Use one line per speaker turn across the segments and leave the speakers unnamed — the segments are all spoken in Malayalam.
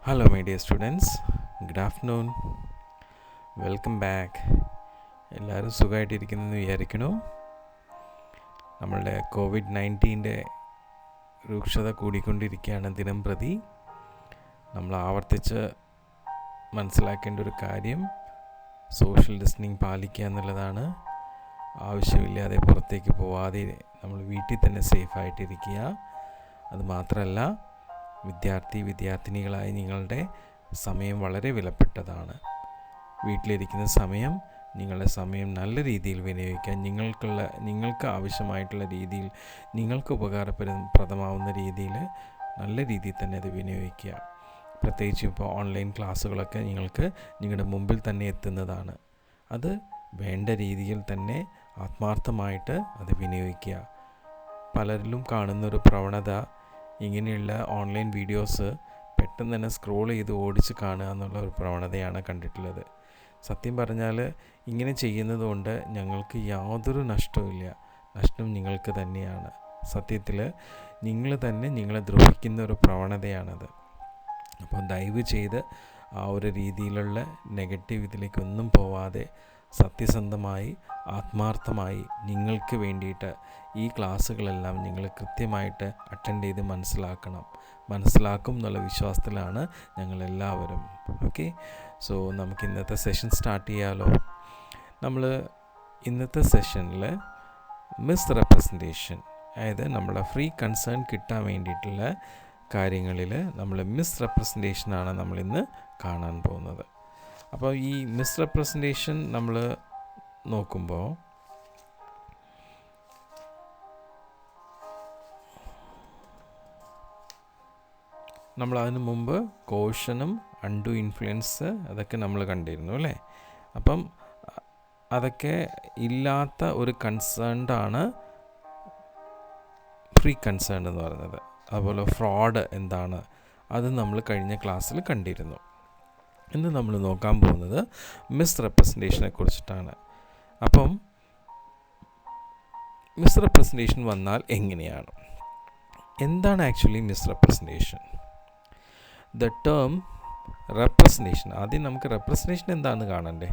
Hello my dear students, good afternoon, welcome back. എല്ലാവരും സുഖമായിട്ടിരിക്കുന്നെന്ന് വിചാരിക്കണു. നമ്മളുടെ COVID-19 രൂക്ഷത കൂടിക്കൊണ്ടിരിക്കുകയാണ് ദിനം പ്രതി. നമ്മൾ ആവർത്തിച്ച് മനസ്സിലാക്കേണ്ട ഒരു കാര്യം സോഷ്യൽ ഡിസ്റ്റൻസിങ് പാലിക്കുക എന്നുള്ളതാണ്. ആവശ്യമില്ലാതെ പുറത്തേക്ക് പോവാതെ നമ്മൾ വീട്ടിൽ തന്നെ സേഫായിട്ടിരിക്കുക. അതുമാത്രമല്ല, വിദ്യാർത്ഥിനികളായി നിങ്ങളുടെ സമയം വളരെ വിലപ്പെട്ടതാണ്. വീട്ടിലിരിക്കുന്ന സമയം നിങ്ങളുടെ സമയം നല്ല രീതിയിൽ വിനിയോഗിക്കാൻ, നിങ്ങൾക്ക് ആവശ്യമായിട്ടുള്ള രീതിയിൽ, നിങ്ങൾക്ക് ഉപകാരപ്രദമാവുന്ന രീതിയിൽ നല്ല രീതിയിൽ തന്നെ അത് വിനിയോഗിക്കുക. പ്രത്യേകിച്ച് ഇപ്പോൾ ഓൺലൈൻ ക്ലാസ്സുകളൊക്കെ നിങ്ങളുടെ മുമ്പിൽ തന്നെ എത്തുന്നതാണ്. അത് വേണ്ട രീതിയിൽ തന്നെ ആത്മാർത്ഥമായിട്ട് അത് വിനിയോഗിക്കുക. പലരിലും കാണുന്നൊരു പ്രവണത, ഇങ്ങനെയുള്ള ഓൺലൈൻ വീഡിയോസ് പെട്ടെന്ന് തന്നെ സ്ക്രോൾ ചെയ്ത് ഓടിച്ച് കാണുക എന്നുള്ള ഒരു പ്രവണതയാണ് കണ്ടിട്ടുള്ളത്. സത്യം പറഞ്ഞാൽ ഇങ്ങനെ ചെയ്യുന്നതുകൊണ്ട് ഞങ്ങൾക്ക് യാതൊരു നഷ്ടവുമില്ല. നഷ്ടം നിങ്ങൾക്ക് തന്നെയാണ്. സത്യത്തിൽ നിങ്ങൾ തന്നെ നിങ്ങളെ ദ്രോഹിക്കുന്ന ഒരു പ്രവണതയാണത്. അപ്പോൾ ദയവ് ചെയ്ത് ആ ഒരു രീതിയിലുള്ള നെഗറ്റീവ് ഇതിലേക്കൊന്നും പോവാതെ സത്യസന്ധമായി ആത്മാർത്ഥമായി നിങ്ങൾക്ക് വേണ്ടിയിട്ട് ഈ ക്ലാസ്സുകളെല്ലാം നിങ്ങൾ കൃത്യമായിട്ട് അറ്റൻഡ് ചെയ്ത് മനസ്സിലാക്കും എന്നുള്ള വിശ്വാസത്തിലാണ് ഞങ്ങളെല്ലാവരും. ഓക്കെ, സോ നമുക്ക് ഇന്നത്തെ സെഷൻ സ്റ്റാർട്ട് ചെയ്യാമല്ലോ. നമ്മൾ ഇന്നത്തെ സെഷനിൽ മിസ് റെപ്രസെൻറ്റേഷൻ, അതായത് നമ്മളെ ഫ്രീ കൺസേൺ കിട്ടാൻ വേണ്ടിയിട്ടുള്ള കാര്യങ്ങളിൽ നമ്മൾ മിസ് റെപ്രസെൻറ്റേഷനാണ് നമ്മളിന്ന് കാണാൻ പോകുന്നത്. അപ്പോൾ ഈ മിസ് റെപ്രസെൻറ്റേഷൻ നമ്മൾ നോക്കുമ്പോൾ നമ്മൾ അതിനു മുമ്പ് കോഷനും അൺഡു ഇൻഫ്ലുവൻസ് അതൊക്കെ നമ്മൾ കണ്ടിരുന്നു അല്ലേ. അപ്പം അതൊക്കെ ഇല്ലാത്ത ഒരു കൺസേൺഡാണ് ഫ്രീ കൺസേൺ എന്ന് പറയുന്നത്. അതുപോലെ ഫ്രോഡ് എന്താണ്, അത് നമ്മൾ കഴിഞ്ഞ ക്ലാസ്സിൽ കണ്ടിരുന്നു. ഇന്ന് നമ്മൾ നോക്കാൻ പോകുന്നത് മിസ് റെപ്രസെൻറ്റേഷനെ കുറിച്ചിട്ടാണ്. അപ്പം മിസ് റെപ്രസെൻറ്റേഷൻ വന്നാൽ എങ്ങനെയാണ്, എന്താണ് actually misrepresentation? The term representation, ആദ്യം നമുക്ക് റെപ്രസെൻറ്റേഷൻ എന്താണെന്ന് കാണണ്ടേ.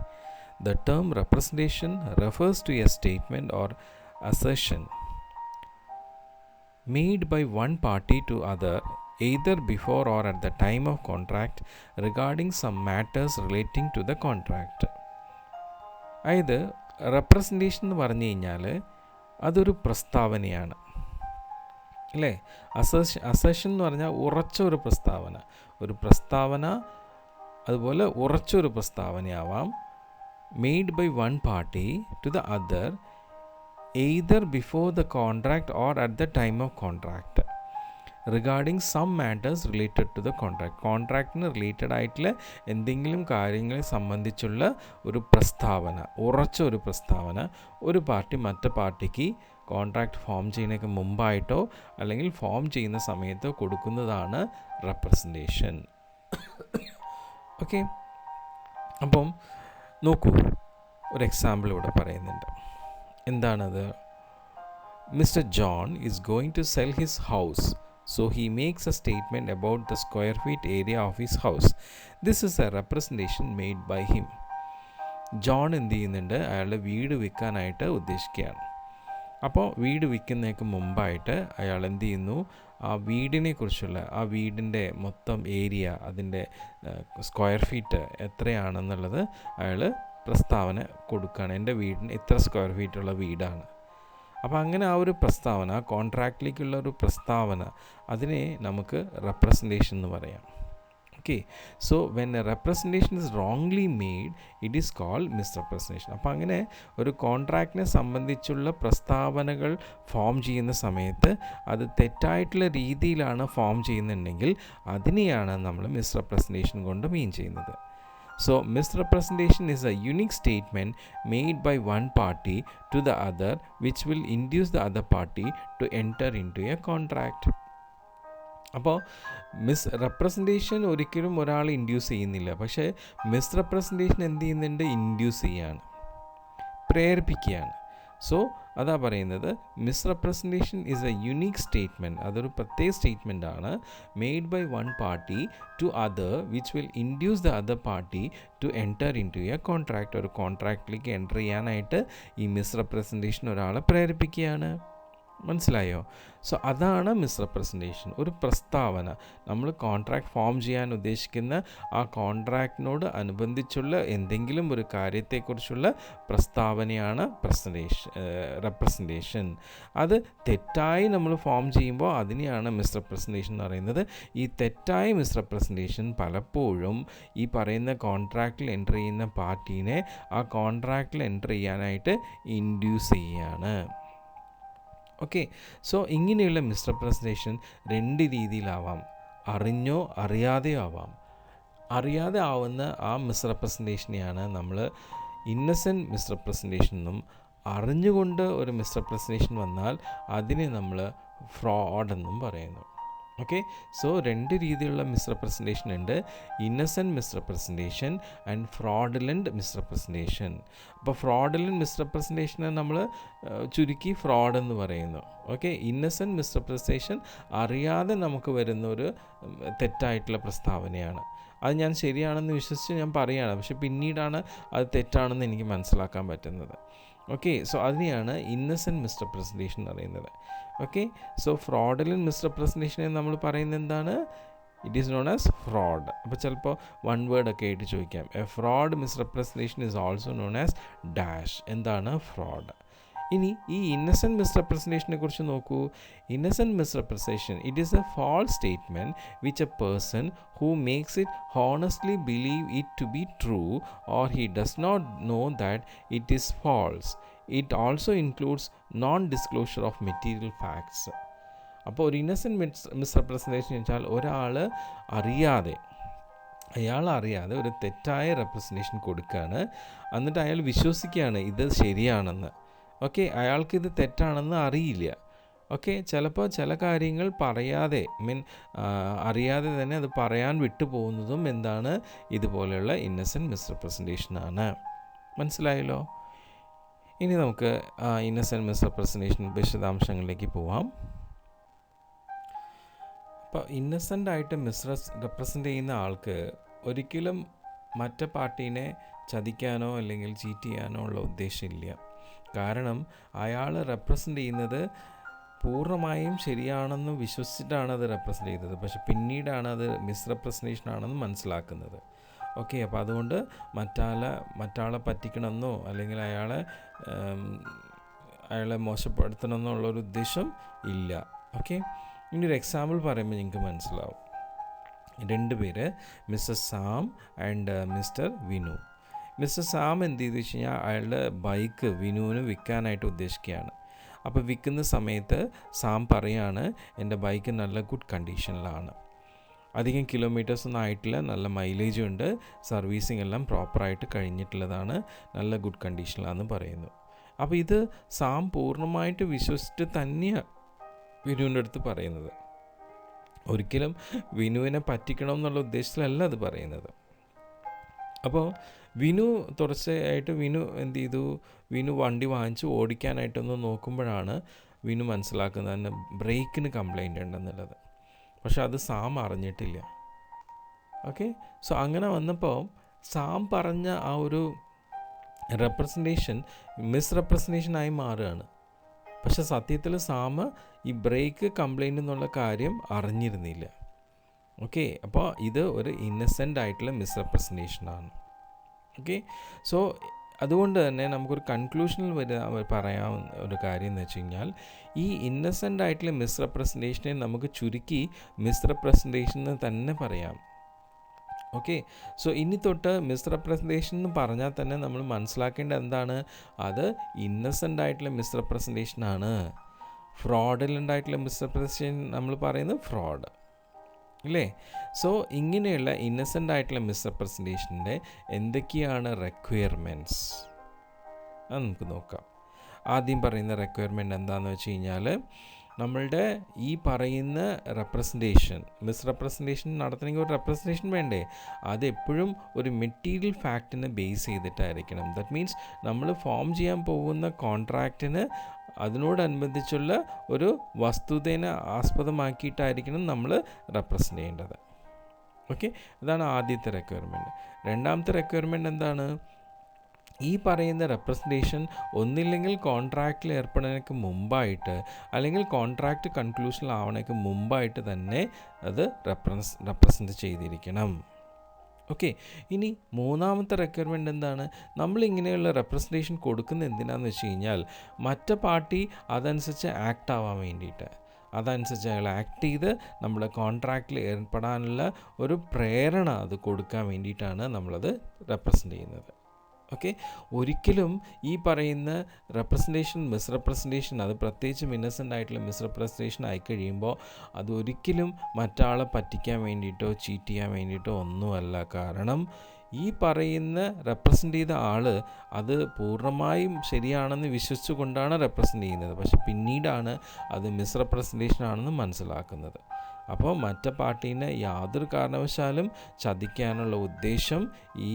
The term representation refers to a statement or assertion made by one party to other, either before or at the time of contract, regarding some matters relating to the contract. അതായത് റെപ്രസെൻറ്റേഷൻ എന്ന് പറഞ്ഞു കഴിഞ്ഞാൽ അതൊരു പ്രസ്താവനയാണ് അല്ലേ. അസർഷൻ എന്ന് പറഞ്ഞാൽ ഉറച്ച ഒരു പ്രസ്താവന, അതുപോലെ ഉറച്ചൊരു പ്രസ്താവനയാവാം. Made by one party to the other, either before the contract or at the time of contract, regarding some matters related to the contract. കോൺട്രാക്റ്റിന് റിലേറ്റഡ് ആയിട്ടുള്ള എന്തെങ്കിലും കാര്യങ്ങളെ സംബന്ധിച്ചുള്ള ഒരു പ്രസ്താവന, ഉറച്ച ഒരു പ്രസ്താവന ഒരു പാർട്ടി മറ്റു പാർട്ടിക്ക് കോൺട്രാക്റ്റ് ഫോം ചെയ്യുന്നതിന് മുമ്പായിട്ടോ അല്ലെങ്കിൽ ഫോം ചെയ്യുന്ന സമയത്തോ കൊടുക്കുന്നതാണ് റെപ്രസെൻറ്റേഷൻ. ഓക്കെ, അപ്പം നോക്കൂ, ഒരു എക്സാമ്പിൾ ഇവിടെ പറയുന്നുണ്ട്. എന്താണത്? Mister John is going to sell his house, so he makes a statement about the square feet area of his house. This is a representation made by him. John എന്ത് ചെയ്യുന്നുണ്ട്? അയാളുടെ വീട് വിൽക്കാനായിട്ട് ഉദ്ദേശിക്കുകയാണ്. അപ്പോൾ വീട് വിൽക്കുന്നതിന് മുമ്പായിട്ട് അയാൾ എന്ത് ചെയ്യുന്നു? ആ വീടിനെ കുറിച്ചുള്ള, ആ വീടിൻ്റെ മൊത്തം ഏരിയ, അതിൻ്റെ സ്ക്വയർ ഫീറ്റ് എത്രയാണെന്നുള്ളത് അയാൾ പ്രസ്താവന കൊടുക്കുകയാണ്. എൻ്റെ വീടിന് ഇത്ര സ്ക്വയർ ഫീറ്റുള്ള വീടാണ്. അപ്പോൾ അങ്ങനെ ആ ഒരു പ്രസ്താവന, കോൺട്രാക്റ്റിലേക്കുള്ള ഒരു പ്രസ്താവന, അതിനെ നമുക്ക് റെപ്രസെൻറ്റേഷൻ എന്ന് പറയാം. Okay, so when a representation is wrongly made, it is called misrepresentation. അപ്പോൾ അങ്ങനെ ഒരു കോൺട്രാക്റ്റിനെ സംബന്ധിച്ചുള്ള പ്രസ്താവനകൾ ഫോം ചെയ്യുന്ന സമയത്ത് അത് തെറ്റായിട്ടുള്ള രീതിയിലാണ് ഫോം ചെയ്യുന്നുണ്ടെങ്കിൽ അതിനെയാണ് നമ്മൾ മിസ് റെപ്രസെൻറ്റേഷൻ കൊണ്ട് മീൻ ചെയ്യുന്നത്. So, misrepresentation is a unique statement made by one party to the other which will induce the other party to enter into a contract. അപ്പോൾ മിസ് റെപ്രസെൻറ്റേഷൻ ഒരിക്കലും ഒരാൾ ഇൻഡ്യൂസ് ചെയ്യുന്നില്ല. പക്ഷേ മിസ് റെപ്രസെൻറ്റേഷൻ എന്ത് ചെയ്യുന്നുണ്ട്? ഇൻഡ്യൂസ് ചെയ്യാണ്, പ്രേരിപ്പിക്കുകയാണ്. സോ അതാ പറയുന്നത് misrepresentation is a unique statement, അതൊരു പ്രത്യേക സ്റ്റേറ്റ്മെൻ്റ് ആണ്, made by one party to other which will induce the other party to enter into a contract. ഒരു കോൺട്രാക്റ്റിലേക്ക് എൻ്റർ ചെയ്യാനായിട്ട് ഈ മിസ്റെപ്രസെൻറ്റേഷൻ ഒരാളെ പ്രേരിപ്പിക്കുകയാണ്. മനസ്സിലായോ? സോ അതാണ് മിസ്റെപ്രസെൻറ്റേഷൻ, ഒരു പ്രസ്താവന. നമ്മൾ കോൺട്രാക്റ്റ് ഫോം ചെയ്യാൻ ഉദ്ദേശിക്കുന്ന ആ കോൺട്രാക്റ്റിനോട് അനുബന്ധിച്ചുള്ള എന്തെങ്കിലും ഒരു കാര്യത്തെക്കുറിച്ചുള്ള പ്രസ്താവനയാണ് റെപ്രസെൻറ്റേഷൻ. അത് തെറ്റായി നമ്മൾ ഫോം ചെയ്യുമ്പോൾ അതിനെയാണ് മിസ്റെപ്രസെൻറ്റേഷൻ എന്ന് പറയുന്നത്. ഈ തെറ്റായ മിസ്റെപ്രസെൻറ്റേഷൻ പലപ്പോഴും ഈ പറയുന്ന കോൺട്രാക്റ്റിൽ എൻ്റർ ചെയ്യുന്ന പാർട്ടീനെ ആ കോൺട്രാക്റ്റിൽ എൻ്റർ ചെയ്യാനായിട്ട് ഇൻഡ്യൂസ് ചെയ്യുകയാണ്. ഓക്കെ, സോ ഇങ്ങനെയുള്ള മിസ്റെപ്രസെൻറ്റേഷൻ രണ്ട് രീതിയിലാവാം, അറിഞ്ഞോ അറിയാതെയോ ആവാം. അറിയാതെ ആവുന്ന ആ മിസ്റെപ്രസെൻറ്റേഷനെയാണ് നമ്മൾ ഇന്നസെൻറ്റ് മിസ്റെപ്രസെൻറ്റേഷൻ എന്നും, അറിഞ്ഞുകൊണ്ട് ഒരു മിസ്റെപ്രസെൻറ്റേഷൻ വന്നാൽ അതിനെ നമ്മൾ ഫ്രോഡ് എന്നും പറയുന്നു. ഓക്കെ, സോ രണ്ട് രീതിയിലുള്ള മിസ്റെപ്രസെൻറ്റേഷൻ ഉണ്ട്, innocent misrepresentation and fraudulent misrepresentation. അപ്പോൾ ഫ്രോഡുലൻറ്റ് മിസ്റെപ്രസെൻറ്റേഷനെ നമ്മൾ ചുരുക്കി ഫ്രോഡ് എന്ന് പറയുന്നു. ഓക്കെ, ഇന്നസെൻറ്റ് മിസ്റെപ്രസെൻറ്റേഷൻ അറിയാതെ നമുക്ക് വരുന്ന ഒരു തെറ്റായിട്ടുള്ള പ്രസ്താവനയാണ്. അത് ഞാൻ ശരിയാണെന്ന് വിശ്വസിച്ച് ഞാൻ പറയുകയാണ്, പക്ഷെ പിന്നീടാണ് അത് തെറ്റാണെന്ന് എനിക്ക് മനസ്സിലാക്കാൻ പറ്റുന്നത്. ഓക്കെ, സോ അതിനെയാണ് ഇന്നസെൻറ്റ് മിസ്റെപ്രസെൻറ്റേഷൻ എന്ന് പറയുന്നത്. ഓക്കെ, സോ ഫ്രോഡുലൻറ്റ് മിസ്റെപ്രസെൻറ്റേഷനെ നമ്മൾ പറയുന്നത് എന്താണ്? It is known as fraud. അപ്പോൾ ചിലപ്പോൾ വൺ വേർഡൊക്കെ ആയിട്ട് ചോദിക്കാം, a fraud misrepresentation is also known as dash. എന്താണ് ഫ്രോഡ്? ഇനി ഈ ഇന്നസെൻറ്റ് മിസ്റെപ്രസെൻറ്റേഷനെ കുറിച്ച് നോക്കൂ. Innocent misrepresentation it is a false statement which a person who makes it honestly believe it to be true or he does not know that it is false. It also includes non-disclosure of material facts. അപ്പോൾ ഒരു ഇന്നസെൻറ്റ് മിസ്റെപ്രസെൻറ്റേഷൻ വെച്ചാൽ അയാൾ അറിയാതെ ഒരു തെറ്റായ റെപ്രസെൻറ്റേഷൻ കൊടുക്കുകയാണ്, എന്നിട്ട് അയാൾ വിശ്വസിക്കുകയാണ് ഇത് ശരിയാണെന്ന്. ഓക്കെ, അയാൾക്കിത് തെറ്റാണെന്ന് അറിയില്ല. ഓക്കെ, ചിലപ്പോൾ ചില കാര്യങ്ങൾ പറയാതെ അറിയാതെ തന്നെ അത് പറയാൻ വിട്ടുപോകുന്നതും എന്താണ്? ഇതുപോലെയുള്ള ഇന്നസെൻറ്റ് മിസ്റെപ്രസെൻറ്റേഷനാണ്. മനസ്സിലായല്ലോ? ഇനി നമുക്ക് ഇന്നസെൻറ്റ് മിസ്റെപ്രസെൻറ്റേഷൻ വിശദാംശങ്ങളിലേക്ക് പോവാം. അപ്പോൾ ഇന്നസെൻ്റായിട്ട് റെപ്രസെൻ്റ് ചെയ്യുന്ന ആൾക്ക് ഒരിക്കലും മറ്റേ പാർട്ടീനെ ചതിക്കാനോ അല്ലെങ്കിൽ ചീറ്റ് ചെയ്യാനോ ഉള്ള ഉദ്ദേശമില്ല. കാരണം അയാൾ റെപ്രസെൻ്റ് ചെയ്യുന്നത് പൂർണ്ണമായും ശരിയാണെന്ന് വിശ്വസിച്ചിട്ടാണ് അത് റെപ്രസെൻ്റ് ചെയ്തത്, പക്ഷെ പിന്നീടാണ് അത് മിസ്റെപ്രസെൻറ്റേഷൻ ആണെന്ന് മനസ്സിലാക്കുന്നത്. ഓക്കെ, അപ്പോൾ അതുകൊണ്ട് മറ്റാളെ പറ്റിക്കണമെന്നോ അല്ലെങ്കിൽ അയാളെ മോശപ്പെടുത്തണമെന്നുള്ളൊരു ഉദ്ദേശം ഇല്ല. ഓക്കെ, ഇനി ഒരു എക്സാമ്പിൾ പറയുമ്പോൾ നിങ്ങൾക്ക് മനസ്സിലാവും. രണ്ട് പേര് mister Sam and mister Vinu. Mister Sam എന്ത് ചെയ്തു വെച്ച് കഴിഞ്ഞാൽ അയാളുടെ ബൈക്ക് വിനുവിന് വിൽക്കാനായിട്ട് ഉദ്ദേശിക്കുകയാണ്. അപ്പോൾ വിൽക്കുന്ന സമയത്ത് സാം പറയാണ് എൻ്റെ ബൈക്ക് നല്ല ഗുഡ് കണ്ടീഷനിലാണ്, അധികം കിലോമീറ്റേഴ്സൊന്നും ആയിട്ടില്ല, നല്ല മൈലേജും ഉണ്ട്, സർവീസിങ് എല്ലാം പ്രോപ്പറായിട്ട് കഴിഞ്ഞിട്ടുള്ളതാണ്, നല്ല ഗുഡ് കണ്ടീഷനിലാണെന്ന് പറയുന്നു. അപ്പോൾ ഇത് സാം പൂർണ്ണമായിട്ട് വിശ്വസിച്ചിട്ട് തന്നെയാണ് വിനുവിൻ്റെ അടുത്ത് പറയുന്നത്. ഒരിക്കലും വിനുവിനെ പറ്റിക്കണം എന്നുള്ള ഉദ്ദേശത്തിലല്ല അത് പറയുന്നത്. അപ്പോൾ വിനു തുടർച്ചയായിട്ട് എന്ത് ചെയ്തു, വിനു വണ്ടി വാങ്ങിച്ച് ഓടിക്കാനായിട്ടൊന്ന് നോക്കുമ്പോഴാണ് വിനു മനസ്സിലാക്കുന്നത് തന്നെ ബ്രേക്കിന് കംപ്ലൈൻ്റ് ഉണ്ടെന്നുള്ളത്. പക്ഷെ അത് സാം അറിഞ്ഞിട്ടില്ല. ഓക്കെ, സോ അങ്ങനെ വന്നപ്പോൾ സാം പറഞ്ഞ ആ ഒരു റെപ്രസെൻറ്റേഷൻ മിസ്റെപ്രസെൻറ്റേഷനായി മാറുകയാണ്. പക്ഷെ സത്യത്തിൽ സാം ഈ ബ്രേക്ക് കംപ്ലൈൻ്റ് എന്നുള്ള കാര്യം അറിഞ്ഞിരുന്നില്ല. ഓക്കെ, അപ്പോൾ ഇത് ഒരു ഇന്നസെൻ്റ് ആയിട്ടുള്ള മിസ്റെപ്രസെൻറ്റേഷനാണ്. ഓക്കെ, സോ അതുകൊണ്ട് തന്നെ നമുക്കൊരു കൺക്ലൂഷനിൽ പറയാവുന്ന ഒരു കാര്യം എന്ന് വെച്ച് കഴിഞ്ഞാൽ ഈ ഇന്നസെൻ്റ് ആയിട്ടുള്ള മിസ്റെപ്രസെൻറ്റേഷനെ നമുക്ക് ചുരുക്കി മിസ്റെപ്രസെൻറ്റേഷൻ എന്ന് തന്നെ പറയാം. ഓക്കെ, സോ ഇനി തൊട്ട് മിസ്റെപ്രസെൻറ്റേഷൻ എന്ന് പറഞ്ഞാൽ തന്നെ നമ്മൾ മനസ്സിലാക്കേണ്ടത് എന്താണ്? അത് ഇന്നസെൻ്റ് ആയിട്ടുള്ള മിസ്റെപ്രസെൻറ്റേഷനാണ്. ഫ്രോഡുലൻ്റ് ആയിട്ടുള്ള മിസ്റെപ്രസെൻറ്റേഷൻ നമ്മൾ പറയുന്നത് ഫ്രോഡ് അല്ലേ? സോ ഇങ്ങനെയുള്ള ഇന്നസെൻ്റ് ആയിട്ടുള്ള മിസ്റെപ്രസെൻറ്റേഷൻ്റെ എന്തൊക്കെയാണ് റിക്വയർമെൻറ്റ്സ് അത് നമുക്ക് നോക്കാം. ആദ്യം പറയുന്ന റിക്വയർമെൻറ്റ് എന്താണെന്ന് വെച്ച് കഴിഞ്ഞാൽ നമ്മളുടെ ഈ പറയുന്ന മിസ്റെപ്രസെൻറ്റേഷൻ നടത്തണമെങ്കിൽ ഒരു റെപ്രസെൻറ്റേഷൻ വേണ്ടേ? അതെപ്പോഴും ഒരു മെറ്റീരിയൽ ഫാക്റ്റിനെ ബേസ് ചെയ്തിട്ടായിരിക്കണം. ദാറ്റ് മീൻസ് നമ്മൾ ഫോം ചെയ്യാൻ പോകുന്ന കോൺട്രാക്റ്റിന് അതിനോടനുബന്ധിച്ചുള്ള ഒരു വസ്തുതേനെ ആസ്പദമാക്കിയിട്ടായിരിക്കണം നമ്മൾ റെപ്രസെൻ്റ് ചെയ്യേണ്ടത്. ഓക്കെ, അതാണ് ആദ്യത്തെ റിക്വയർമെൻറ്റ്. രണ്ടാമത്തെ റിക്വയർമെൻറ്റ് എന്താണ്? ഈ പറയുന്ന റെപ്രസെൻറ്റേഷൻ ഒന്നില്ലെങ്കിൽ കോൺട്രാക്റ്റിൽ ഏർപ്പെടുന്നതിന് മുമ്പായിട്ട് അല്ലെങ്കിൽ കോൺട്രാക്റ്റ് കൺക്ലൂഷനിലാവണേക്ക് മുമ്പായിട്ട് തന്നെ അത് റെപ്രസെൻറ്റ് ചെയ്തിരിക്കണം. ഓക്കെ, ഇനി മൂന്നാമത്തെ റിക്വയർമെൻറ്റ് എന്താണ്? നമ്മളിങ്ങനെയുള്ള റെപ്രസെൻറ്റേഷൻ കൊടുക്കുന്നത് എന്തിനാണെന്ന് വെച്ച് കഴിഞ്ഞാൽ മറ്റേ പാർട്ടി അതനുസരിച്ച് ആക്ട് ആവാൻ വേണ്ടിയിട്ട്, അതനുസരിച്ച് അയാൾ ആക്ട് ചെയ്ത് നമ്മുടെ കോൺട്രാക്റ്റിൽ ഏർപ്പെടാനുള്ള ഒരു പ്രേരണ അത് കൊടുക്കാൻ വേണ്ടിയിട്ടാണ് നമ്മളത് റെപ്രസെൻ്റ് ചെയ്യുന്നത്. ഓക്കെ, ഒരിക്കലും ഈ പറയുന്ന മിസ്റെപ്രസെൻറ്റേഷൻ അത് പ്രത്യേകിച്ചും ഇന്നസെൻ്റ് ആയിട്ടുള്ള മിസ്റെപ്രസെൻറ്റേഷൻ ആയിക്കഴിയുമ്പോൾ അതൊരിക്കലും മറ്റാളെ പറ്റിക്കാൻ വേണ്ടിയിട്ടോ ചീറ്റ് ചെയ്യാൻ വേണ്ടിയിട്ടോ ഒന്നുമല്ല. കാരണം ഈ പറയുന്ന റെപ്രസെൻ്റ് ചെയ്ത ആൾ അത് പൂർണ്ണമായും ശരിയാണെന്ന് വിശ്വസിച്ചു കൊണ്ടാണ് റെപ്രസെൻ്റ് ചെയ്യുന്നത്. പക്ഷെ പിന്നീടാണ് അത് മിസ്റെപ്രസെൻറ്റേഷൻ ആണെന്ന് മനസ്സിലാക്കുന്നത്. അപ്പോൾ മറ്റേ പാർട്ടീനെ യാതൊരു കാരണവശാലും ചതിക്കാനുള്ള ഉദ്ദേശം ഈ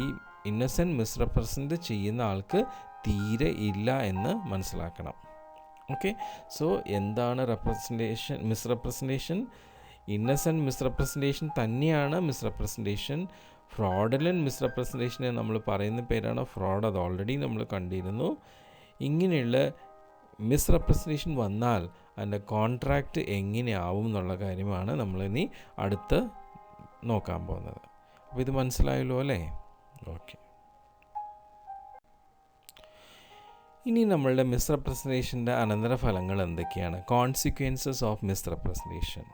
ഇന്നസെൻ്റ് മിസ്റെപ്രസെൻ്റ് ചെയ്യുന്ന ആൾക്ക് തീരെ ഇല്ല എന്ന് മനസ്സിലാക്കണം. ഓക്കെ, സോ എന്താണ് മിസ്റെപ്രസെൻറ്റേഷൻ? ഇന്നസെൻ്റ് മിസ്റെപ്രസെൻറ്റേഷൻ തന്നെയാണ് മിസ്റെപ്രസെൻറ്റേഷൻ. ഫ്രോഡലൻ്റ് മിസ്റെപ്രസെൻറ്റേഷനെ നമ്മൾ പറയുന്ന പേരാണ് ഫ്രോഡ്. അത് ഓൾറെഡി നമ്മൾ കണ്ടിരുന്നു. ഇങ്ങനെയുള്ള മിസ്റെപ്രസെൻറ്റേഷൻ വന്നാൽ അതിൻ്റെ കോൺട്രാക്റ്റ് എങ്ങനെയാവും എന്നുള്ള കാര്യമാണ് നമ്മളിനി അടുത്ത് നോക്കാൻ പോകുന്നത്. അപ്പോൾ ഇത് മനസ്സിലായല്ലോ അല്ലേ? ഓക്കെ, ഇനി നമ്മളുടെ മിസ്റെപ്രസെൻറ്റേഷൻ്റെ അനന്തരഫലങ്ങൾ എന്തൊക്കെയാണ്? Consequences of misrepresentation.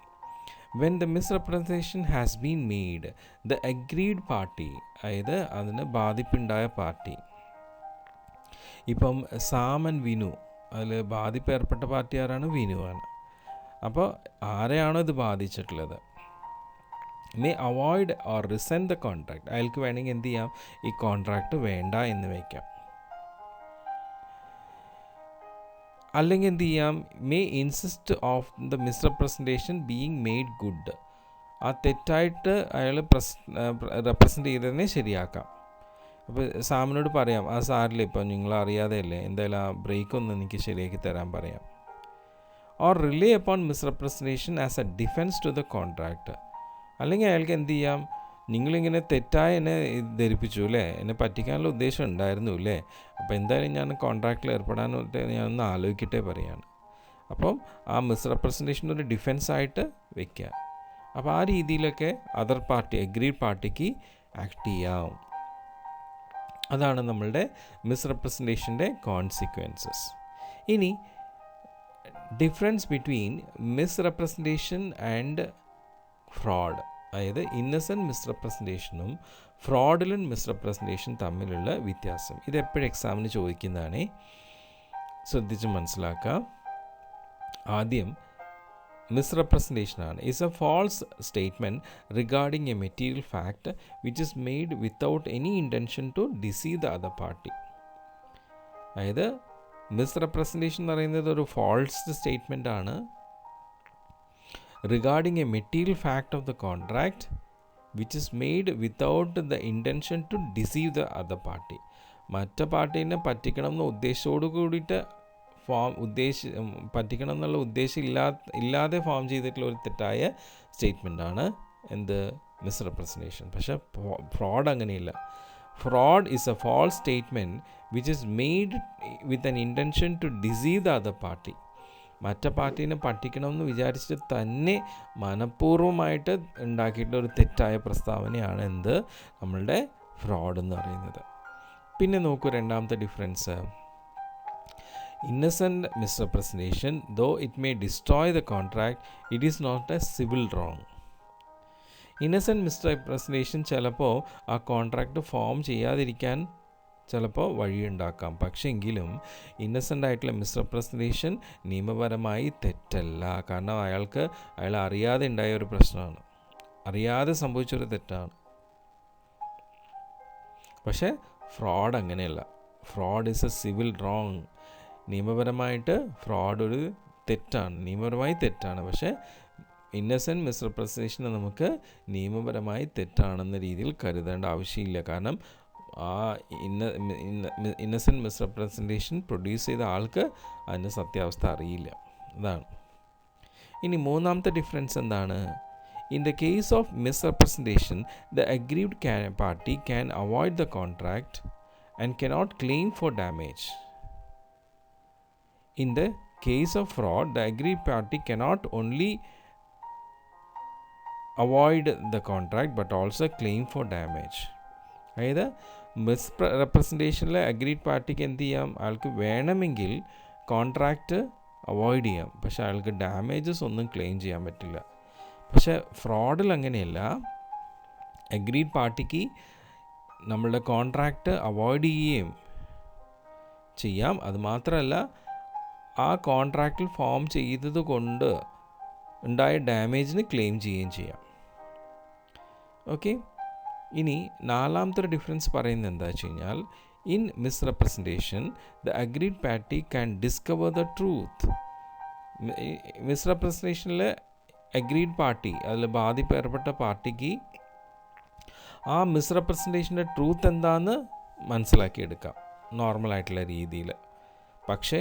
When the misrepresentation has been made, the aggrieved party, അതായത് അതിന് ബാധിപ്പുണ്ടായ പാർട്ടി, ഇപ്പം സാം ആൻഡ് വിനു, അതിൽ ബാധിപ്പ് ഏർപ്പെട്ട പാർട്ടി ആരാണ്? വിനുവാണ്. അപ്പോൾ ആരെയാണോ ഇത് ബാധിച്ചിട്ടുള്ളത്, may avoid or rescind the contract. അയാൾക്ക് വേണമെങ്കിൽ എന്ത് ചെയ്യാം? ഈ കോൺട്രാക്റ്റ് വേണ്ട എന്ന് വയ്ക്കാം. അല്ലെങ്കിൽ എന്ത് ചെയ്യാം? May insist of the misrepresentation being made good. ആ തെറ്റായിട്ട് അയാൾ റെപ്രസെൻ്റ് ചെയ്തതിനെ ശരിയാക്കാം. അപ്പോൾ സാമിനോട് പറയാം, ആ സാറില്ല, ഇപ്പം നിങ്ങൾ അറിയാതെ അല്ലേ, എന്തായാലും ആ ബ്രേക്ക് ഒന്ന് എനിക്ക് ശരിയാക്കി തരാൻ പറയാം. Or rely upon misrepresentation as a defence to the contract. അല്ലെങ്കിൽ അയാൾക്ക് എന്ത് ചെയ്യാം? നിങ്ങളിങ്ങനെ തെറ്റായി എന്നെ ധരിപ്പിച്ചു അല്ലേ, എന്നെ പറ്റിക്കാനുള്ള ഉദ്ദേശം ഉണ്ടായിരുന്നു അല്ലേ, അപ്പോൾ എന്തായാലും ഞാൻ കോൺട്രാക്റ്റിൽ ഏർപ്പെടാനായിട്ട് ഞാനൊന്ന് ആലോചിക്കട്ടെ പറയാണ്. അപ്പം ആ മിസ്റെപ്രസെൻറ്റേഷൻ ഒരു ഡിഫെൻസായിട്ട് വെക്കുക. അപ്പോൾ ആ രീതിയിലൊക്കെ അതർ പാർട്ടി, അഗ്രീഡ് പാർട്ടിക്ക് ആക്ട് ചെയ്യാം. അതാണ് നമ്മളുടെ മിസ്റെപ്രസെൻറ്റേഷൻ്റെ കോൺസിക്വൻസസ്. ഇനി difference between misrepresentation and fraud, അതായത് ഇന്നസെൻ്റ് മിസ്റെപ്രസെൻറ്റേഷനും ഫ്രോഡുലൻ്റ് മിസ്റെപ്രസെൻറ്റേഷൻ തമ്മിലുള്ള വ്യത്യാസം. ഇതെപ്പോഴും എക്സാമിന് ചോദിക്കുന്നതാണ്, ശ്രദ്ധിച്ച് മനസ്സിലാക്കുക. ആദ്യം മിസ്റെപ്രസെൻറ്റേഷനാണ്. Is a false statement regarding a material fact which is made without any intention to deceive the other party. അതായത് മിസ്റെപ്രസെൻറ്റേഷൻ എന്ന് പറയുന്നത് ഒരു ഫാൾസ് സ്റ്റേറ്റ്മെൻ്റ് ആണ് regarding a material fact of the contract which is made without the intention to deceive the other party. മറ്റേ പാർട്ടീനെ പറ്റിക്കണം എന്ന ഉദ്ദേശത്തോടു കൂടിയിട്ട് പറ്റിക്കണം എന്നുള്ള ഉദ്ദേശം ഇല്ലാതെ ഫോം ചെയ്തിട്ടുള്ള ഒരു തെറ്റായ സ്റ്റേറ്റ്മെൻറ്റാണ് എന്ത്? മിസ്റെപ്രസെൻറ്റേഷൻ. പക്ഷേ ഫ്രോഡ് അങ്ങനെയില്ല. Fraud is a false statement which is made with an intention to deceive the other party. മറ്റേ പാർട്ടീനെ പറ്റിക്കണമെന്ന് വിചാരിച്ചിട്ട് തന്നെ മനഃപൂർവ്വമായിട്ട് ഉണ്ടാക്കിയിട്ടുള്ള ഒരു തെറ്റായ പ്രസ്താവനയാണ് എന്ത്? നമ്മളുടെ ഫ്രോഡ് എന്ന് പറയുന്നത്. പിന്നെ നോക്കൂ രണ്ടാമത്തെ difference. Innocent misrepresentation though it may destroy the contract, it is not a civil wrong. Innocent misrepresentation ചിലപ്പോൾ ആ കോൺട്രാക്റ്റ് ഫോം ചെയ്യാതിരിക്കാൻ ചിലപ്പോൾ വഴിയുണ്ടാക്കാം. പക്ഷേ എങ്കിലും ഇന്നസെൻ്റ് ആയിട്ടുള്ള മിസ്റെപ്രസെൻറ്റേഷൻ നിയമപരമായി തെറ്റല്ല. കാരണം അയാൾ അറിയാതെ ഉണ്ടായ ഒരു പ്രശ്നമാണ്, അറിയാതെ സംഭവിച്ചൊരു തെറ്റാണ്. പക്ഷേ ഫ്രോഡ് അങ്ങനെയല്ല. Fraud is A civil wrong. നിയമപരമായിട്ട് ഫ്രോഡ് ഒരു തെറ്റാണ്, നിയമപരമായി തെറ്റാണ്. പക്ഷേ ഇന്നസെൻറ്റ് മിസ്റെപ്രസൻറ്റേഷനെ നമുക്ക് നിയമപരമായി തെറ്റാണെന്ന രീതിയിൽ കരുതേണ്ട ആവശ്യമില്ല. കാരണം ആ ഇന്നസെൻറ്റ് മിസ്റെപ്രസൻറ്റേഷൻ പ്രൊഡ്യൂസ് ചെയ്ത ആൾക്ക് അതിൻ്റെ സത്യാവസ്ഥ അറിയില്ല. അതാണ്. ഇനി മൂന്നാമത്തെ ഡിഫറൻസ് എന്താണ്? In the case of misrepresentation, the aggrieved party can avoid the contract and cannot claim for damage. In the case of fraud, the aggrieved party cannot only avoid the contract but also claim for damage. അതായത് മിസ്റെപ്രസൻറ്റേഷനിലെ അഗ്രീഡ് പാർട്ടിക്ക് എന്ത് ചെയ്യാം? അയാൾക്ക് വേണമെങ്കിൽ കോൺട്രാക്റ്റ് അവോയ്ഡ് ചെയ്യാം, പക്ഷേ അയാൾക്ക് ഡാമേജസ് ഒന്നും ക്ലെയിം ചെയ്യാൻ പറ്റില്ല. പക്ഷേ ഫ്രോഡിൽ അങ്ങനെയല്ല. അഗ്രീഡ് പാർട്ടിക്ക് നമ്മളുടെ കോൺട്രാക്റ്റ് അവോയ്ഡ് ചെയ്യുകയും ചെയ്യാം. അതുമാത്രമല്ല, ആ കോൺട്രാക്റ്റിൽ ഫോം ചെയ്തത് കൊണ്ട് ഉണ്ടായ ഡാമേജിന് ക്ലെയിം ചെയ്യുകയും ചെയ്യാം. ഓക്കെ. ഇനി നാലാമത്തെ ഡിഫറൻസ് പറയുന്നത് എന്താ വെച്ച് കഴിഞ്ഞാൽ, in misrepresentation the agreed party can discover the truth. മിസ്റെപ്രസൻറ്റേഷനിൽ അഗ്രീഡ് പാർട്ടി, അതിൽ ബാധിക്കപ്പെട്ട പാർട്ടിക്ക് ആ മിസ്റെപ്രസൻറ്റേഷൻ്റെ ട്രൂത്ത് എന്താണെന്ന് മനസ്സിലാക്കിയെടുക്കാം നോർമലായിട്ടുള്ള രീതിയിൽ. പക്ഷേ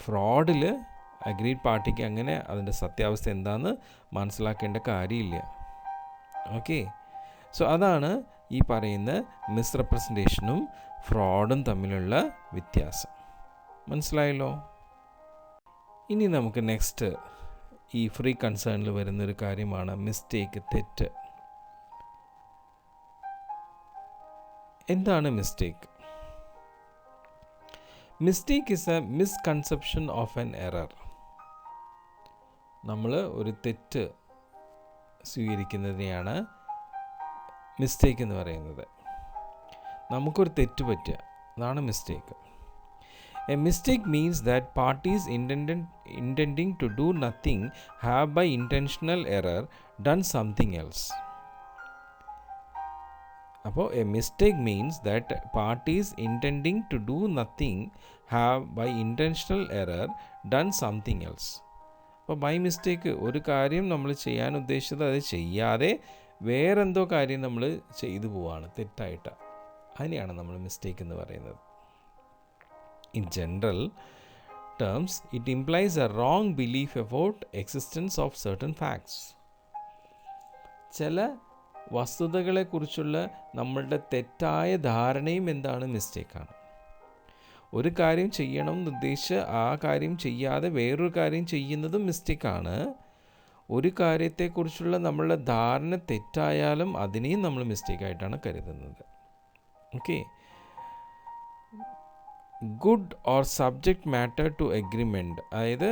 ഫ്രോഡിൽ അഗ്രീഡ് പാർട്ടിക്ക് അങ്ങനെ അതിൻ്റെ സത്യാവസ്ഥ എന്താണെന്ന് മനസ്സിലാക്കേണ്ട കാര്യമില്ല. ഓക്കെ. സോ അതാണ് ഈ പറയുന്ന മിസ്റെപ്രസൻറ്റേഷനും ഫ്രോഡും തമ്മിലുള്ള വ്യത്യാസം. മനസ്സിലായല്ലോ? ഇനി നമുക്ക് നെക്സ്റ്റ് ഈ ഫ്രീ കൺസേണിൽ വരുന്നൊരു കാര്യമാണ് മിസ്റ്റേക്ക്, തെറ്റ്. എന്താണ് mistake? Mistake is A misconception of N error. നമ്മൾ ഒരു തെറ്റ് സ്വീകരിക്കുന്നതിനെയാണ് മിസ്റ്റേക്ക് എന്ന് പറയുന്നത്. നമുക്കൊരു തെറ്റ് പറ്റുക, അതാണ് mistake. A mistake means that parties intending to do nothing have by intentional error done something else. അപ്പോൾ a mistake means that parties intending to do nothing have by intentional error done something else. അപ്പോൾ ബൈ മിസ്റ്റേക്ക് ഒരു കാര്യം നമ്മൾ ചെയ്യാൻ ഉദ്ദേശിച്ചത് അത് ചെയ്യാതെ വേറെന്തോ കാര്യം നമ്മൾ ചെയ്തു പോവാണ് തെറ്റായിട്ട്. അതിനെയാണ് നമ്മൾ മിസ്റ്റേക്ക് എന്ന് പറയുന്നത്. In general terms, it implies a wrong belief about existence of certain facts. ചില വസ്തുതകളെക്കുറിച്ചുള്ള നമ്മളുടെ തെറ്റായ ധാരണയും എന്താണ്? മിസ്റ്റേക്കാണ്. ഒരു കാര്യം ചെയ്യണം എന്ന് ഉദ്ദേശിച്ച് ആ കാര്യം ചെയ്യാതെ വേറൊരു കാര്യം ചെയ്യുന്നതും മിസ്റ്റേക്കാണ്. ഒരു കാര്യത്തെക്കുറിച്ചുള്ള നമ്മളുടെ ധാരണ തെറ്റായാലും അതിനെയും നമ്മൾ മിസ്റ്റേക്കായിട്ടാണ് കരുതുന്നത്. Okay. Good or subject matter to agreement, അതായത്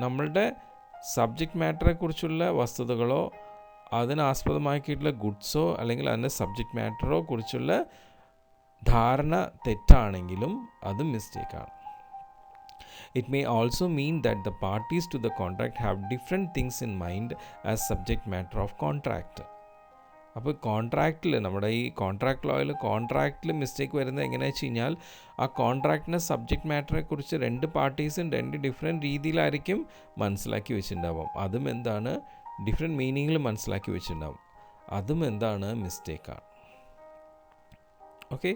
നമ്മളുടെ സബ്ജക്റ്റ് മാറ്ററെ കുറിച്ചുള്ള വസ്തുതകളോ അതിനാസ്പദമാക്കിയിട്ടുള്ള ഗുഡ്സോ അല്ലെങ്കിൽ അതിൻ്റെ സബ്ജക്റ്റ് മാറ്ററോ കുറിച്ചുള്ള ധാരണ തെറ്റാണെങ്കിലും അതും മിസ്റ്റേക്കാണ്. It may also mean that the parties to the contract have different things in mind as subject matter of contract. അപ്പോൾ കോൺട്രാക്റ്റിൽ, നമ്മുടെ ഈ കോൺട്രാക്ട് ലോയിൽ കോൺട്രാക്റ്റിൽ മിസ്റ്റേക്ക് വരുന്നത് എങ്ങനെയാണെന്ന് വെച്ച് കഴിഞ്ഞാൽ, ആ കോൺട്രാക്റ്റിൻ്റെ സബ്ജക്റ്റ് മാറ്ററെ കുറിച്ച് രണ്ട് പാർട്ടീസും രണ്ട് ഡിഫറെൻറ്റ് രീതിയിലായിരിക്കും മനസ്സിലാക്കി വെച്ചിട്ടുണ്ടാവും. അതും എന്താണ്? ഡിഫറെൻറ്റ് മീനിങ്ങിൽ മനസ്സിലാക്കി വെച്ചിട്ടുണ്ടാവും. അതും എന്താണ്? മിസ്റ്റേക്കാണ്. ഓക്കെ.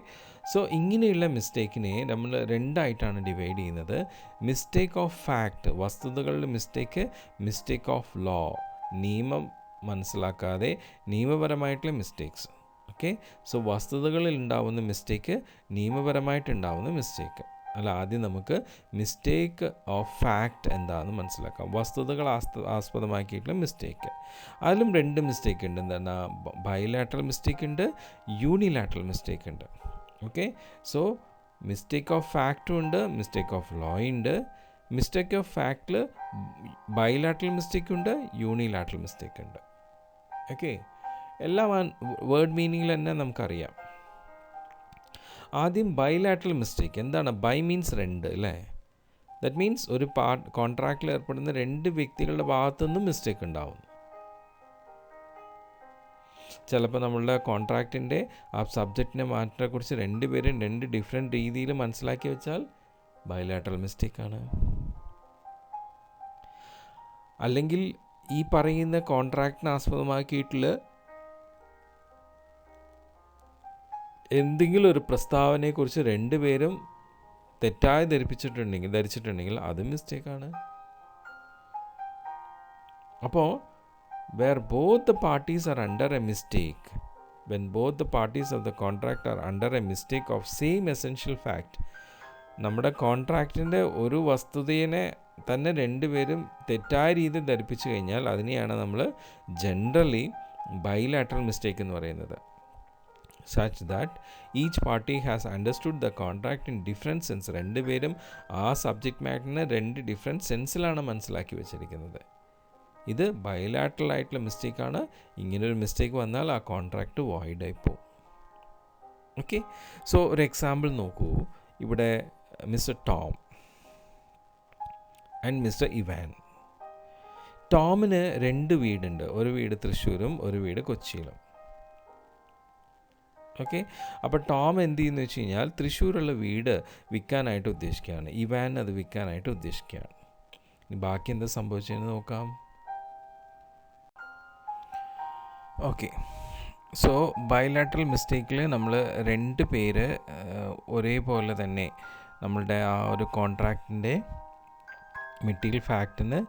സോ ഇങ്ങനെയുള്ള മിസ്റ്റേക്കിനെ നമ്മൾ രണ്ടായിട്ടാണ് ഡിവൈഡ് ചെയ്യുന്നത്. മിസ്റ്റേക്ക് ഓഫ് ഫാക്റ്റ്, വസ്തുതകളുടെ മിസ്റ്റേക്ക്. മിസ്റ്റേക്ക് ഓഫ് ലോ, നിയമം മനസ്സിലാക്കാതെ നിയമപരമായിട്ടുള്ള മിസ്റ്റേക്സ്. ഓക്കെ. സോ വസ്തുതകളിൽ ഉണ്ടാവുന്ന മിസ്റ്റേക്ക്, നിയമപരമായിട്ടുണ്ടാവുന്ന മിസ്റ്റേക്ക്. അല്ല, ആദ്യം നമുക്ക് മിസ്റ്റേക്ക് ഓഫ് ഫാക്റ്റ് എന്താണെന്ന് മനസ്സിലാക്കാം. വസ്തുതകൾ ആസ്പദമാക്കിയിട്ടുള്ള മിസ്റ്റേക്ക്. അതിലും രണ്ട് മിസ്റ്റേക്ക് ഉണ്ട്. എന്താണ്? ബൈലാറ്ററൽ മിസ്റ്റേക്ക് ഉണ്ട്, യൂണിലാറ്ററൽ മിസ്റ്റേക്ക് ഉണ്ട്. ഓക്കെ. സോ മിസ്റ്റേക്ക് ഓഫ് ഫാക്റ്റും ഉണ്ട്, മിസ്റ്റേക്ക് ഓഫ് ലോ ഉണ്ട്. മിസ്റ്റേക്ക് ഓഫ് ഫാക്റ്റിൽ ബൈലാറ്ററൽ മിസ്റ്റേക്ക് ഉണ്ട്, യൂണിലാറ്ററൽ മിസ്റ്റേക്ക് ഉണ്ട്. ഓക്കെ. എല്ലാം വേർഡ് മീനിങ്ങിൽ തന്നെ നമുക്കറിയാം. ആദ്യം ബൈലാറ്ററൽ മിസ്റ്റേക്ക്. എന്താണ്? ബൈ മീൻസ് രണ്ട്, അല്ലേ? ദറ്റ് മീൻസ് ഒരു കോൺട്രാക്റ്റിൽ ഏർപ്പെടുന്ന രണ്ട് വ്യക്തികളുടെ ഭാഗത്തുനിന്നും മിസ്റ്റേക്ക് ഉണ്ടാവുന്നു. ചിലപ്പോൾ നമ്മളുടെ കോൺട്രാക്റ്റിൻ്റെ ആ സബ്ജക്റ്റിൻ്റെ മാറ്റത്തെക്കുറിച്ച് രണ്ടുപേരും രണ്ട് ഡിഫറെൻറ്റ് രീതിയിൽ മനസ്സിലാക്കി വെച്ചാൽ ബൈലാറ്ററൽ മിസ്റ്റേക്കാണ്. അല്ലെങ്കിൽ ഈ പറയുന്ന കോൺട്രാക്റ്റിനെ ആസ്പദമാക്കിയിട്ടുള്ള എന്തെങ്കിലും ഒരു പ്രസ്താവനയെക്കുറിച്ച് രണ്ടുപേരും തെറ്റായി ധരിച്ചിട്ടുണ്ടെങ്കിൽ അത് മിസ്റ്റേക്കാണ്. അപ്പോൾ where both the parties are under a mistake, when both the parties of the contract are under a mistake of same essential fact, നമ്മുടെ കോൺട്രാക്റ്റിൻ്റെ ഒരു വസ്തുതയെ തന്നെ രണ്ടുപേരും തെറ്റായ രീതിയിൽ ധരിപ്പിച്ചു കഴിഞ്ഞാൽ അതിനെയാണ് നമ്മൾ ജനറലി ബൈലാറ്ററൽ മിസ്റ്റേക്ക് എന്ന് പറയുന്നത്. such that each party has understood the contract in different sense. രണ്ടുപേരും ആ സബ്ജക്റ്റ് മാറ്ററിനെ രണ്ട് ഡിഫറെൻറ്റ് സെൻസിലാണ് മനസ്സിലാക്കി വെച്ചിരിക്കുന്നത്. ഇത് ബൈലാറ്ററൽ ആയിട്ടുള്ള മിസ്റ്റേക്കാണ്. ഇങ്ങനൊരു മിസ്റ്റേക്ക് വന്നാൽ ആ കോൺട്രാക്റ്റ് വോയിഡായി പോകും. ഓക്കെ, സോ ഒരു എക്സാമ്പിൾ നോക്കൂ. ഇവിടെ mister Tom and mister Ivan. ടോമിന് 2 വീടുണ്ട്. ഒരു വീട് തൃശ്ശൂരും ഒരു വീട് കൊച്ചിയിലും. ഓക്കെ, അപ്പോൾ ടോം എന്ത് ചെയ്യുന്നു വെച്ച് കഴിഞ്ഞാൽ തൃശ്ശൂരുള്ള വീട് വിൽക്കാനായിട്ട് ഉദ്ദേശിക്കുകയാണ്. ഇവാൻ അത് വിൽക്കാനായിട്ട് ഉദ്ദേശിക്കുകയാണ്. ഇനി ബാക്കി എന്താ സംഭവിച്ചതെന്ന് നോക്കാം. ഓക്കെ, സോ ബൈലാറ്ററൽ മിസ്റ്റേക്കിൽ നമ്മൾ 2 പേര് ഒരേപോലെ തന്നെ നമ്മളുടെ ആ ഒരു കോൺട്രാക്റ്റിൻ്റെ മെറ്റീരിയൽ ഫാക്റ്റിന്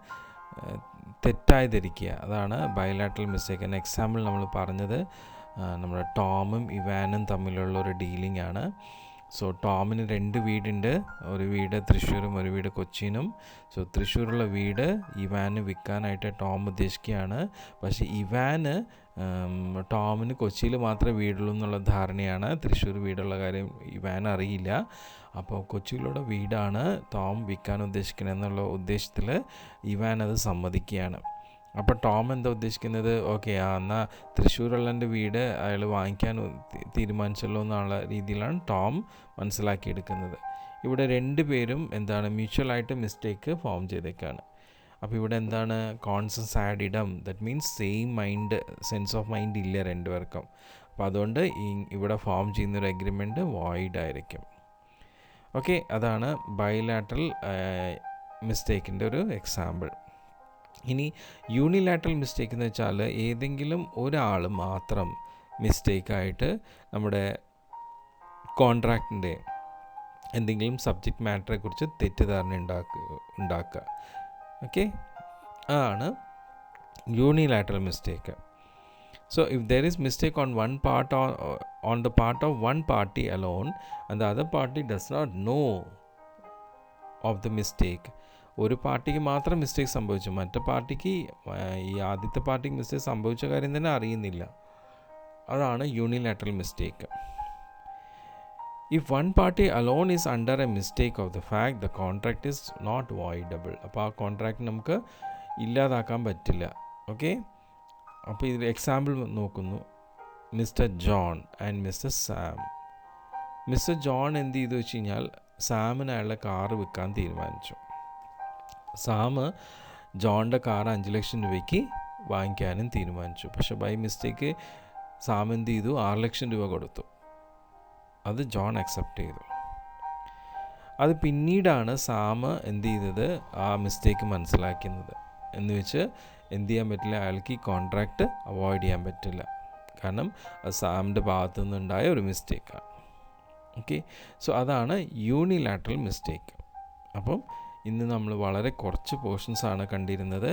തെറ്റായി ധരിക്കുക. അതാണ് ബൈലാറ്ററൽ മിസ്റ്റേക്ക്. എന്ന എക്സാമ്പിൾ നമ്മൾ പറഞ്ഞത് നമ്മുടെ ടോമും ഇവാനും തമ്മിലുള്ള ഒരു ഡീലിംഗ് ആണ്. സോ ടോമിന് 2 വീടുണ്ട്. ഒരു വീട് തൃശ്ശൂരും ഒരു വീട് കൊച്ചിയിലും. സോ തൃശ്ശൂരുള്ള വീട് ഇവാന് വിൽക്കാനായിട്ട് ടോം ഉദ്ദേശിക്കുകയാണ്. പക്ഷേ ഇവാന് ടോമിന് കൊച്ചിയിൽ മാത്രമേ വീടുള്ളൂ എന്നുള്ള ധാരണയാണ്. തൃശ്ശൂർ വീടുള്ള കാര്യം ഇവാൻ അറിയില്ല. അപ്പോൾ കൊച്ചിയിലുള്ള വീടാണ് ടോം വിൽക്കാൻ ഉദ്ദേശിക്കുന്നത് എന്നുള്ള ഉദ്ദേശത്തിൽ ഇവാൻ അത് സമ്മതിക്കുകയാണ്. അപ്പോൾ ടോം എന്താ ഉദ്ദേശിക്കുന്നത്, ഓക്കെ എന്നാൽ തൃശ്ശൂരുള്ളൻ്റെ വീട് അയാൾ വാങ്ങിക്കാൻ തീരുമാനിച്ചല്ലോ എന്നുള്ള രീതിയിലാണ് ടോം മനസ്സിലാക്കിയെടുക്കുന്നത്. ഇവിടെ 2 പേരും എന്താണ് മ്യൂച്വലായിട്ട് മിസ്റ്റേക്ക് ഫോം ചെയ്തേക്കാണ്. അപ്പോൾ ഇവിടെ എന്താണ് കോൺസൻസ് ആഡ് ഇടം, that means same mind, sense of mind ഇല്ല 2 പേർക്കും. അപ്പോൾ അതുകൊണ്ട് ഇവിടെ ഫോം ചെയ്യുന്നൊരു എഗ്രിമെൻറ്റ് വോയിഡ് ആയിരിക്കും. ഓക്കെ, അതാണ് ബൈലാറ്ററൽ മിസ്റ്റേക്കിൻ്റെ ഒരു എക്സാമ്പിൾ. ഇനി യൂണിലാറ്ററൽ മിസ്റ്റേക്ക് എന്ന് വെച്ചാൽ ഏതെങ്കിലും ഒരാൾ മാത്രം മിസ്റ്റേക്കായിട്ട് നമ്മുടെ കോൺട്രാക്റ്റിൻ്റെ എന്തെങ്കിലും സബ്ജക്റ്റ് മാറ്ററെ കുറിച്ച് തെറ്റിദ്ധാരണ ഉണ്ടാക്കുക. ഓക്കെ, അതാണ് unilateral mistake. So if there is mistake on one part or on the part of one party alone and the other party does not know of the mistake, ഒരു പാർട്ടിക്ക് മാത്രം മിസ്റ്റേക്ക് സംഭവിച്ചു, മറ്റേ പാർട്ടിക്ക് ഈ ആദ്യത്തെ പാർട്ടിക്ക് മിസ്റ്റേക്ക് സംഭവിച്ച കാര്യം തന്നെ അറിയുന്നില്ല. അതാണ് unilateral mistake. If one party alone is under a mistake of the fact, the contract is not voidable. അപ്പോൾ ആ കോൺട്രാക്റ്റ് നമുക്ക് ഇല്ലാതാക്കാൻ പറ്റില്ല. ഓക്കെ, അപ്പോൾ ഇതിൽ എക്സാമ്പിൾ നോക്കുന്നു. Mister John and mister Sam. Mister John എന്ത് ചെയ്തു വെച്ച് കഴിഞ്ഞാൽ സാമിന് അയാളുടെ കാറ് വിൽക്കാൻ തീരുമാനിച്ചു. സാം ജോണിൻ്റെ കാറ് 5 ലക്ഷം രൂപയ്ക്ക് വാങ്ങിക്കാനും തീരുമാനിച്ചു. പക്ഷേ ബൈ മിസ്റ്റേക്ക് സാം എന്ത് ചെയ്തു 6 ലക്ഷം രൂപ കൊടുത്തു. അത് ജോൺ അക്സെപ്റ്റ് ചെയ്തു. അത് പിന്നീടാണ് സാം എന്ത് ചെയ്തത് ആ മിസ്റ്റേക്ക് മനസ്സിലാക്കുന്നത്. എന്ന് വെച്ച് എന്ത് ചെയ്യാൻ പറ്റില്ല, അയാൾക്ക് ഈ കോൺട്രാക്റ്റ് അവോയ്ഡ് ചെയ്യാൻ പറ്റില്ല. കാരണം അത് സാമിൻ്റെ ഭാഗത്തു നിന്നുണ്ടായ ഒരു മിസ്റ്റേക്കാണ്. ഓക്കെ, സോ അതാണ് യൂണിലാറ്ററൽ മിസ്റ്റേക്ക്. അപ്പം ഇന്ന് നമ്മൾ വളരെ കുറച്ച് പോർഷൻസാണ് കണ്ടിരുന്നത്.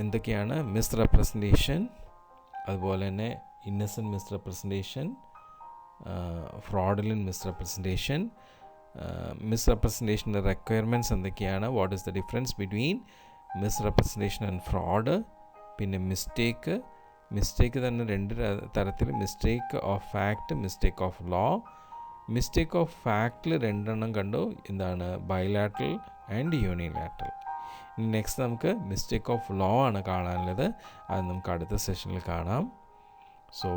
എന്തൊക്കെയാണ് മിസ്റെപ്രസെൻറ്റേഷൻ, അതുപോലെ തന്നെ ഇന്നസെൻറ്റ് മിസ്റെപ്രസെൻറ്റേഷൻ, ഫ്രോഡുലൻറ്റ് മിസ്റെപ്രസെൻറ്റേഷൻ, മിസ്റെപ്രസെൻറ്റേഷൻ്റെ റിക്വയർമെൻറ്റ്സ് എന്തൊക്കെയാണ്, what is the difference between misrepresentation and fraud, പിന്നെ മിസ്റ്റേക്ക് തന്നെ 2 തരത്തിൽ, mistake of fact, mistake of law. Mistake of ഫാക്റ്റിൽ 2 എണ്ണം കണ്ടു, എന്താണ് ബൈലാറ്ററൽ ആൻഡ് യൂണിലാറ്ററൽ. ഇനി നെക്സ്റ്റ് നമുക്ക് മിസ്റ്റേക്ക് ഓഫ് ലോ ആണ് കാണാനുള്ളത്. അത് നമുക്ക് അടുത്ത സെഷനിൽ കാണാം. So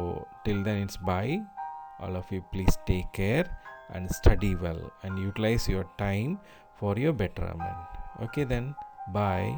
till then it's bye. All of you please take care and study well and utilize your time for your betterment. Okay then, bye.